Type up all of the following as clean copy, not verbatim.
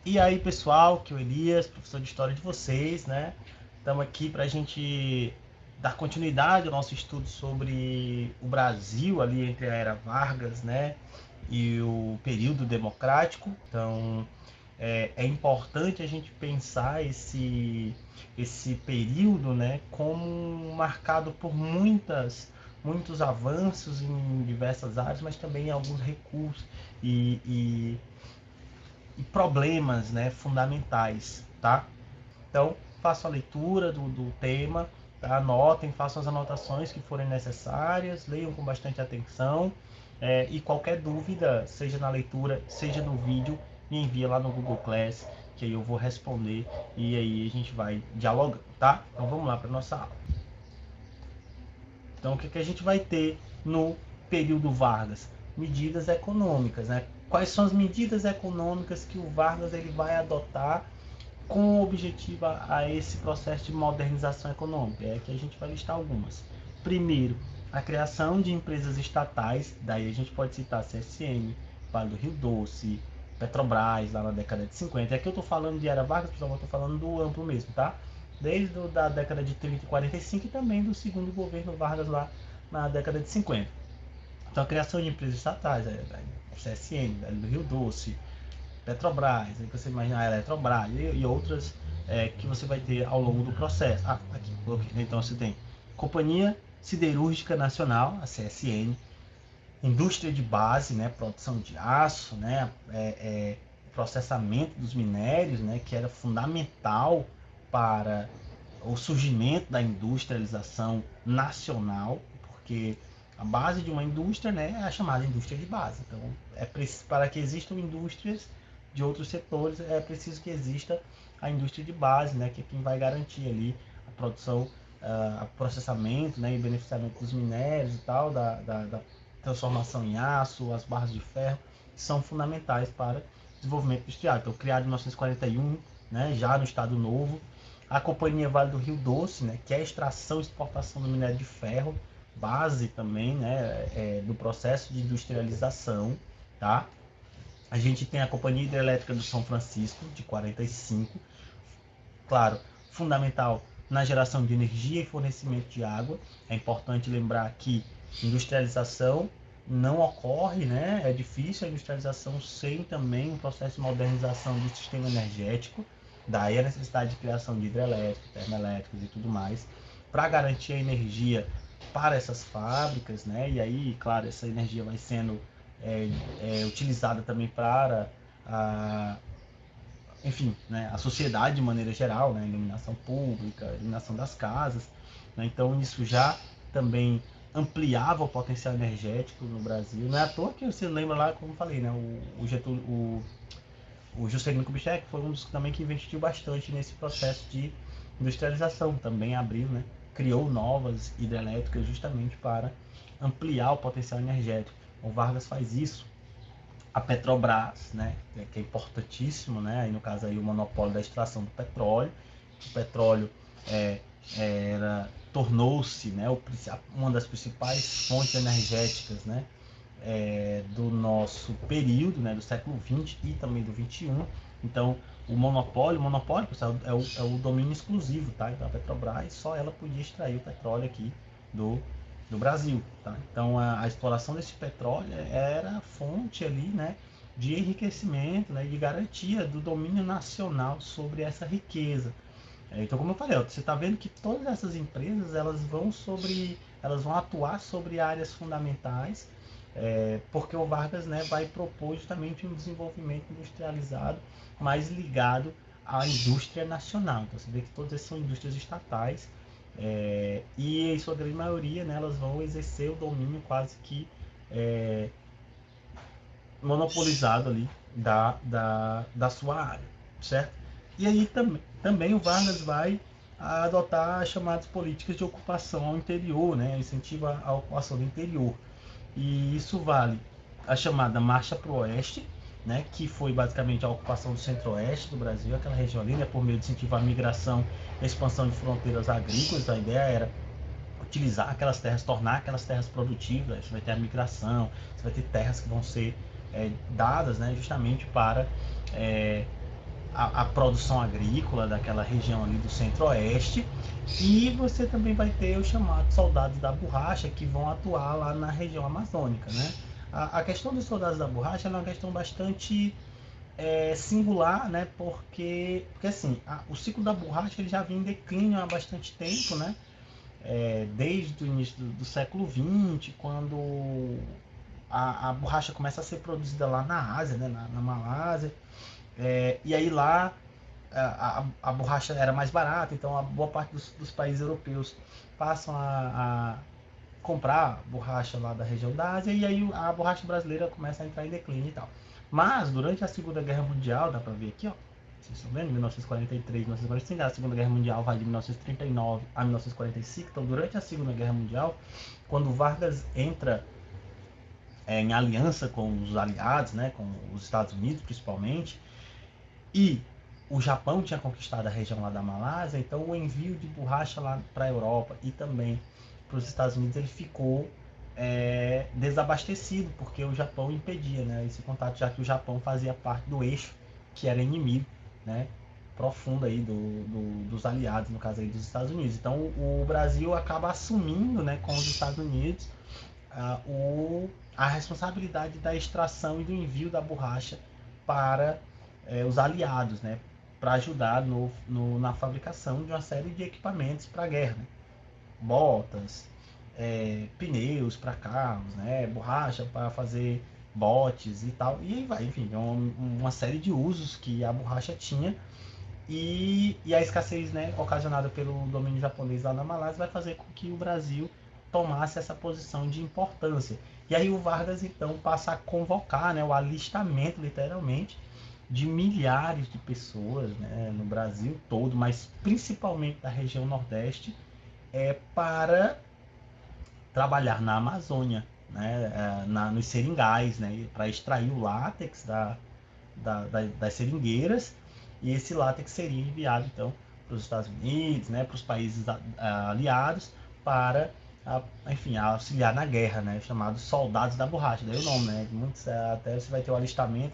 E aí, pessoal, que é o Elias, professor de História de vocês, né? Estamos aqui para a gente dar continuidade ao nosso estudo sobre o Brasil ali entre a Era Vargas, né? E o período democrático. Então, é importante a gente pensar esse período, né? Como marcado por muitos avanços em diversas áreas, mas também alguns recursos e problemas, né, fundamentais, tá? Então, façam a leitura do tema, tá? Anotem, façam as anotações que forem necessárias, leiam com bastante atenção, e qualquer dúvida, seja na leitura, seja no vídeo, me envia lá no Google Class, que aí eu vou responder e aí a gente vai dialogando, tá? Então vamos lá para nossa aula. Então, o que a gente vai ter no período Vargas? Medidas econômicas, né? Quais são as medidas econômicas que o Vargas ele vai adotar com o objetivo a esse processo de modernização econômica? É que a gente vai listar algumas. Primeiro, a criação de empresas estatais, daí a gente pode citar a CSN, Vale do Rio Doce, Petrobras, lá na década de 50. Aqui eu estou falando de Era Vargas, pessoal, eu estou falando do amplo mesmo, tá? Desde a década de 30 e 45 e também do segundo governo Vargas lá na década de 50. Então, a criação de empresas estatais, CSN, Vale do Rio Doce, Petrobras, aí você imagina a Eletrobras e outras que você vai ter ao longo do processo. Aqui, então você tem Companhia Siderúrgica Nacional, a CSN, indústria de base, né, produção de aço, né, processamento dos minérios, né, que era fundamental para o surgimento da industrialização nacional, porque a base de uma indústria, né, é a chamada indústria de base. Então, para que existam indústrias de outros setores, é preciso que exista a indústria de base, né, que é quem vai garantir ali a produção, processamento, né, e beneficiamento dos minérios e tal, da transformação em aço, as barras de ferro, que são fundamentais para o desenvolvimento industrial. Então, criado em 1941, né, já no Estado Novo, a Companhia Vale do Rio Doce, né, que é a extração e exportação do minério de ferro, base também, né, do processo de industrialização, tá? A gente tem a Companhia Hidrelétrica do São Francisco, de 45, claro, fundamental na geração de energia e fornecimento de água. É importante lembrar que industrialização não ocorre, né? É difícil a industrialização sem também um processo de modernização do sistema energético. Daí a necessidade de criação de hidrelétricos, termoelétricos e tudo mais, para garantir a energia para essas fábricas, né? E aí, claro, essa energia vai sendo utilizada também para enfim, né, a sociedade de maneira geral, né, iluminação pública, iluminação das casas, né, então isso já também ampliava o potencial energético no Brasil. Não é à toa que você lembra lá, como falei, né, o Juscelino Kubitschek foi um dos também que investiu bastante nesse processo de industrialização, também abriu, né, criou novas hidrelétricas justamente para ampliar o potencial energético. O Vargas faz isso. A Petrobras, né, que é importantíssimo, né, aí no caso aí o monopólio da extração do petróleo. O petróleo tornou-se, né, uma das principais fontes energéticas, né, do nosso período, né, do século XX e também do XXI. Então, o monopólio, pessoal, é o domínio exclusivo, tá? Então, a Petrobras, só ela podia extrair o petróleo aqui do Brasil, tá? Então, a exploração desse petróleo era fonte ali, né, de enriquecimento, né, de garantia do domínio nacional sobre essa riqueza. Então, como eu falei, você está vendo que todas essas empresas elas vão atuar sobre áreas fundamentais, porque o Vargas, né, vai propor justamente um desenvolvimento industrializado mais ligado à indústria nacional. Então, você vê que todas essas são indústrias estatais, e em sua grande maioria, né, elas vão exercer o domínio quase que monopolizado ali da sua área, certo? E aí também o Vargas vai adotar as chamadas políticas de ocupação ao interior, né? Incentiva a ocupação do interior. E isso vale a chamada Marcha para o Oeste, né? Que foi basicamente a ocupação do centro-oeste do Brasil, aquela região ali, né? Por meio de incentivar a migração e a expansão de fronteiras agrícolas. A ideia era utilizar aquelas terras, tornar aquelas terras produtivas. Você vai ter a migração, você vai ter terras que vão ser dadas, né, justamente para a produção agrícola daquela região ali do centro-oeste, e você também vai ter os chamados soldados da borracha que vão atuar lá na região amazônica, né? A questão dos soldados da borracha é uma questão bastante singular, né? Porque assim, o ciclo da borracha ele já vem em declínio há bastante tempo, né? Desde o início do século XX, quando a borracha começa a ser produzida lá na Ásia, né? Na Malásia, e aí lá a borracha era mais barata, então a boa parte dos países europeus passam a comprar borracha lá da região da Ásia, e aí a borracha brasileira começa a entrar em declínio e tal. Mas durante a Segunda Guerra Mundial, dá pra ver aqui, ó, vocês estão vendo? 1943, 1945, a Segunda Guerra Mundial vai de 1939 a 1945, então durante a Segunda Guerra Mundial, quando Vargas entra em aliança com os aliados, né, com os Estados Unidos principalmente, e o Japão tinha conquistado a região lá da Malásia, então o envio de borracha lá para a Europa e também para os Estados Unidos ele ficou desabastecido, porque o Japão impedia, né, esse contato, já que o Japão fazia parte do eixo que era inimigo, né, profundo aí dos aliados, no caso aí dos Estados Unidos. Então o Brasil acaba assumindo, né, com os Estados Unidos a responsabilidade da extração e do envio da borracha para os aliados, né, para ajudar na fabricação de uma série de equipamentos para a guerra, né? Botas, pneus para carros, né, borracha para fazer botes e tal, e aí vai, enfim, uma série de usos que a borracha tinha, e a escassez, né, ocasionada pelo domínio japonês lá na Malásia vai fazer com que o Brasil tomasse essa posição de importância. E aí o Vargas então passa a convocar, né, o alistamento literalmente de milhares de pessoas, né, no Brasil todo, mas principalmente da região Nordeste, para trabalhar na Amazônia, né, nos seringais, né, para extrair o látex das seringueiras, e esse látex seria enviado então para os Estados Unidos, né, para os países aliados, para enfim, auxiliar na guerra, né, chamados soldados da borracha, daí o nome, né, muitos, até você vai ter o alistamento,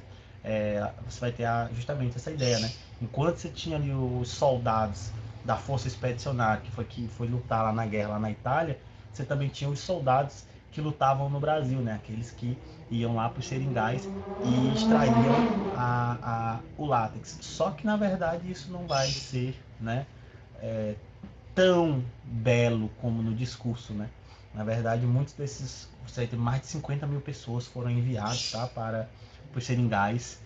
você vai ter justamente essa ideia, né, enquanto você tinha ali os soldados da força expedicionária, que foi lutar lá na guerra lá na Itália, você também tinha os soldados que lutavam no Brasil, né, aqueles que iam lá para os seringais e extraíam o látex. Só que na verdade isso não vai ser, né, tão belo como no discurso, né? Na verdade, muitos desses, mais de 50 mil pessoas foram enviados, tá, para os seringais,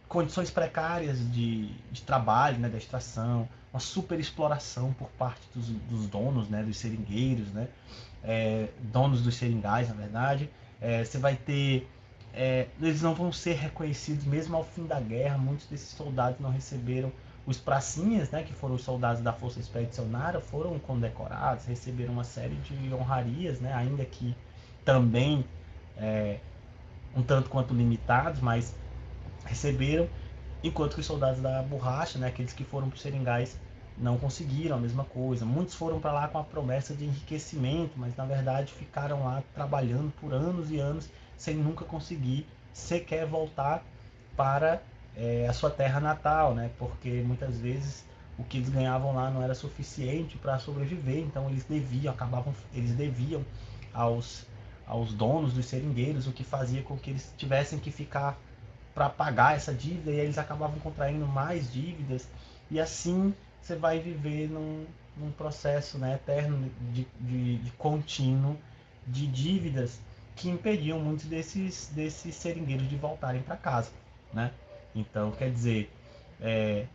condições precárias de trabalho, né, da extração, uma super exploração por parte dos donos, né, dos seringueiros, né, donos dos seringais, na verdade. Você vai ter, eles não vão ser reconhecidos mesmo ao fim da guerra. Muitos desses soldados não receberam os pracinhas, né, que foram os soldados da força expedicionária, foram condecorados, receberam uma série de honrarias, né, ainda que também um tanto quanto limitados, mas receberam, enquanto que os soldados da borracha, né, aqueles que foram para os seringais, não conseguiram a mesma coisa. Muitos foram para lá com a promessa de enriquecimento, mas na verdade ficaram lá trabalhando por anos e anos sem nunca conseguir sequer voltar para a sua terra natal, né? Porque muitas vezes o que eles ganhavam lá não era suficiente para sobreviver, então eles deviam aos donos dos seringueiros, o que fazia com que eles tivessem que ficar para pagar essa dívida, e eles acabavam contraindo mais dívidas, e assim você vai viver num processo, né, eterno de contínuo de dívidas que impediam muitos desses seringueiros de voltarem para casa, né? Então, quer dizer,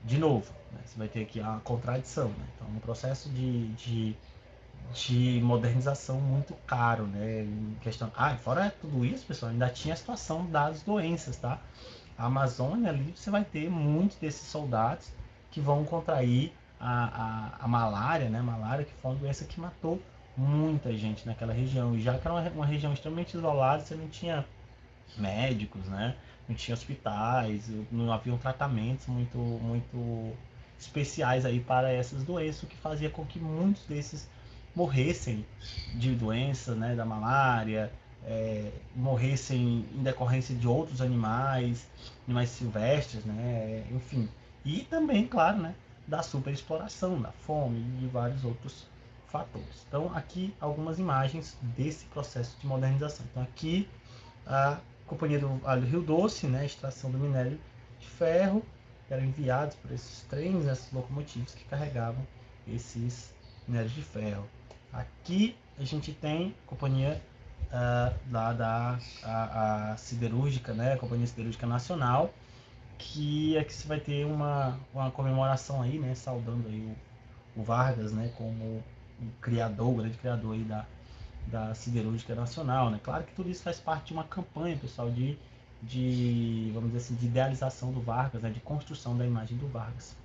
de novo, né, você vai ter aqui a contradição, né? Então, um processo de modernização muito caro, né? Em questão, fora tudo isso, pessoal, ainda tinha a situação das doenças, tá? A Amazônia ali você vai ter muitos desses soldados que vão contrair a malária, né? Malária, que foi uma doença que matou muita gente naquela região. E já que era uma região extremamente isolada, você não tinha médicos, né? Não tinha hospitais, não haviam tratamentos muito especiais aí para essas doenças, o que fazia com que muitos desses morressem de doenças, né? Da malária, morressem em decorrência de outros animais silvestres, né? Enfim. E também, claro, né, da superexploração, da fome e de vários outros fatores. Então, aqui algumas imagens desse processo de modernização. Então, aqui a Companhia do Vale do Rio Doce, né, extração do minério de ferro, que eram enviados por esses trens, essas locomotivas que carregavam esses minérios de ferro. Aqui a gente tem a companhia lá da a siderúrgica, né, a Companhia Siderúrgica Nacional, que aqui você vai ter uma comemoração aí, né, saudando aí o Vargas, né, como o criador, o grande criador aí da siderúrgica nacional, né? Claro que tudo isso faz parte de uma campanha, pessoal, vamos dizer assim, de idealização do Vargas, né, de construção da imagem do Vargas.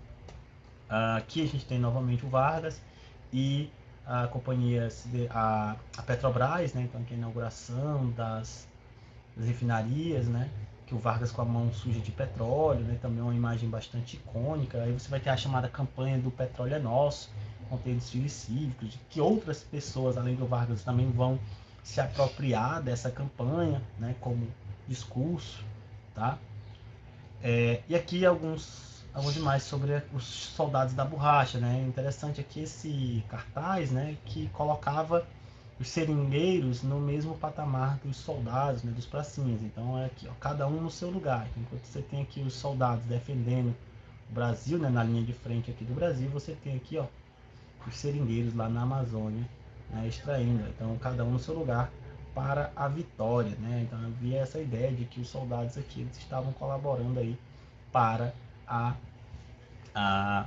Aqui a gente tem novamente o Vargas e a companhia, a Petrobras, né? Então aqui a inauguração das refinarias, né? Que o Vargas com a mão suja de petróleo, né? Também uma imagem bastante icônica. Aí você vai ter a chamada campanha do Petróleo é Nosso, vão ter desfiles cívicos, de que outras pessoas, além do Vargas, também vão se apropriar dessa campanha, né? Como discurso, tá? E aqui algumas imagens sobre os soldados da borracha, né? Interessante aqui esse cartaz, né? Que colocava os seringueiros no mesmo patamar dos soldados, né, dos pracinhas. Então é aqui, ó, cada um no seu lugar. Enquanto você tem aqui os soldados defendendo o Brasil, né, na linha de frente aqui do Brasil, você tem aqui, ó, os seringueiros lá na Amazônia, né, extraindo. Então cada um no seu lugar para a vitória, né? Então havia essa ideia de que os soldados aqui eles estavam colaborando aí para a a,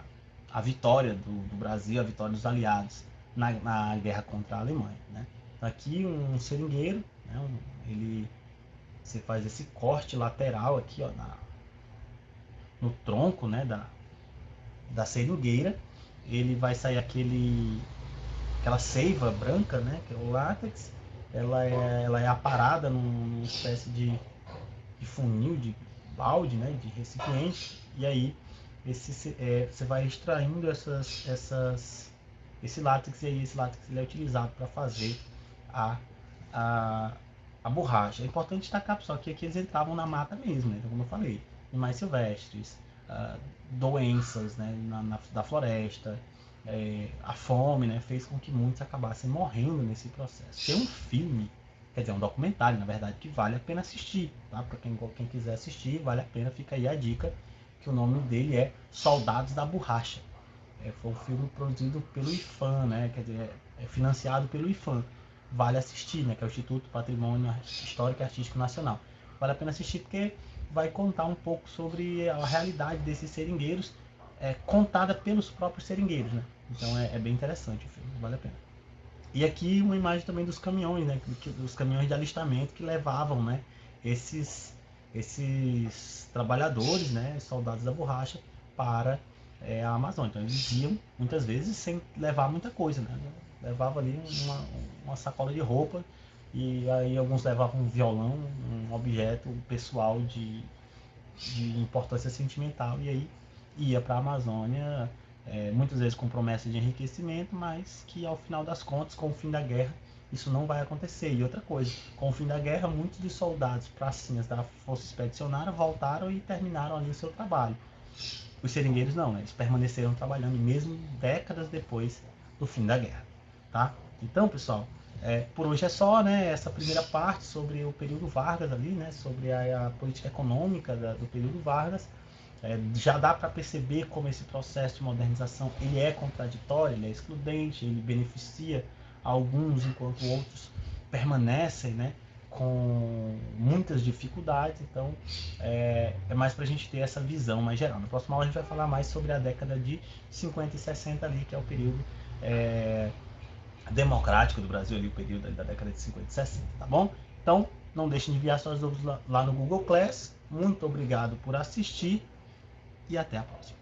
a vitória do Brasil, a vitória dos aliados na guerra contra a Alemanha, né? Aqui um seringueiro, né? Você faz esse corte lateral aqui, ó, no tronco, né, da seringueira, ele vai sair aquela seiva branca, né, que é o látex, ela é aparada numa espécie de funil, de balde, né, de recipiente, e aí você vai extraindo esse látex, e aí esse látex ele é utilizado para fazer a, a, a borracha. É importante destacar, pessoal, que aqui eles entravam na mata mesmo, né? Então, como eu falei, animais silvestres, doenças, né, da floresta, a fome, né, fez com que muitos acabassem morrendo nesse processo. Tem um filme, quer dizer, um documentário, na verdade, que vale a pena assistir, tá? Para quem quiser assistir, vale a pena, fica aí a dica, que o nome dele é Soldados da Borracha. Foi um filme produzido pelo IFAM, né? Quer dizer, é financiado pelo IFAM. Vale assistir, né? Que é o Instituto Patrimônio Histórico e Artístico Nacional. Vale a pena assistir porque vai contar um pouco sobre a realidade desses seringueiros, contada pelos próprios seringueiros, né? Então é bem interessante o filme, vale a pena. E aqui uma imagem também dos caminhões, né? Dos caminhões de alistamento que levavam, né? Esses trabalhadores, né? Soldados da borracha para a Amazônia. Então eles iam muitas vezes sem levar muita coisa, né? Levava ali uma sacola de roupa e aí alguns levavam um violão, um objeto pessoal de importância sentimental, e aí ia para a Amazônia, muitas vezes com promessa de enriquecimento, mas que ao final das contas, com o fim da guerra, isso não vai acontecer. E outra coisa, com o fim da guerra, muitos dos soldados pracinhas da Força Expedicionária voltaram e terminaram ali o seu trabalho. Os seringueiros não, né? Eles permaneceram trabalhando mesmo décadas depois do fim da guerra, tá? Então, pessoal, por hoje é só, né? Essa primeira parte sobre o período Vargas ali, né? Sobre a política econômica do período Vargas. Já dá para perceber como esse processo de modernização ele é contraditório, ele é excludente, ele beneficia alguns enquanto outros permanecem, né, com muitas dificuldades. Então é mais para a gente ter essa visão mais geral. Na próxima aula a gente vai falar mais sobre a década de 50 e 60 ali, que é o período democrático do Brasil, ali, o período da década de 50 e 60, tá bom? Então não deixem de enviar suas dúvidas lá no Google Class. Muito obrigado por assistir e até a próxima.